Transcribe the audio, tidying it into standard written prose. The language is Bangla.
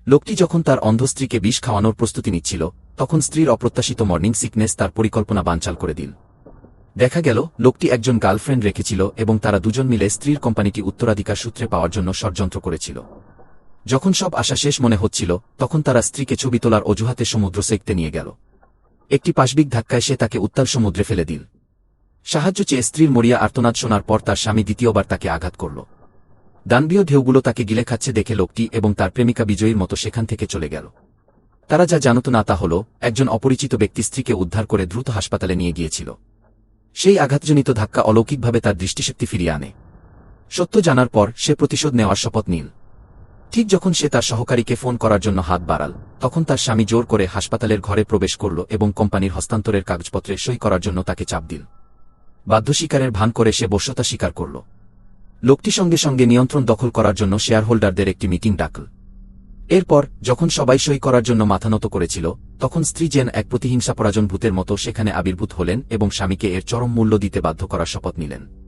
লোকটি যখন তার অন্ধ স্ত্রীকে বিষ খাওয়ানোর প্রস্তুতি নিচ্ছিল, তখন স্ত্রীর অপ্রত্যাশিত মর্নিং সিকনেস তার পরিকল্পনা বানচাল করে দিল। দেখা গেল লোকটি একজন গার্লফ্রেন্ড রেখেছিল এবং তারা দুজন মিলে স্ত্রীর কোম্পানিটি উত্তরাধিকার সূত্রে পাওয়ার জন্য ষড়যন্ত্র করেছিল। যখন সব আশা শেষ মনে হচ্ছিল, তখন তারা স্ত্রীকে ছবি তোলার অজুহাতে সমুদ্র সেঁকতে নিয়ে গেল। একটি পাশবিক ধাক্কায় সে তাকে উত্তাল সমুদ্রে ফেলে দিল। সাহায্য চেয়ে স্ত্রীর মরিয়া আর্তনাদ শোনার পর তার স্বামী দ্বিতীয়বার তাকে আঘাত করল। দানবীয় ঢেউগুলো তাকে গিলে খাচ্ছে দেখে লোকটি এবং তার প্রেমিকা বিজয়ীর মতো সেখান থেকে চলে গেল। তারা যা জানত না তা হল, একজন অপরিচিত ব্যক্তি স্ত্রীকে উদ্ধার করে দ্রুত হাসপাতালে নিয়ে গিয়েছিল। সেই আঘাতজনিত ধাক্কা অলৌকিকভাবে তার দৃষ্টিশক্তি ফিরিয়ে আনে। সত্য জানার পর সে প্রতিশোধ নেওয়ার শপথ নিল। ঠিক যখন সে তার সহকারীকে ফোন করার জন্য হাত বাড়াল, তখন তার স্বামী জোর করে হাসপাতালের ঘরে প্রবেশ করল এবং কোম্পানির হস্তান্তরের কাগজপত্রে সই করার জন্য তাকে চাপ দিল। বাধ্য স্বীকারের ভান করে সে বশ্যতা স্বীকার করল। লোকটি সঙ্গে সঙ্গে নিয়ন্ত্রণ দখল করার জন্য শেয়ার হোল্ডারদের একটি মিটিং ডাকল। এরপর যখন সবাই সই করার জন্য মাথা নত করেছিল, তখন স্ত্রী যেন এক প্রতিহিংসাপরাজন ভূতের মতো সেখানে আবির্ভূত হলেন এবং স্বামীকে এর চরম মূল্য দিতে বাধ্য করার শপথ নিলেন।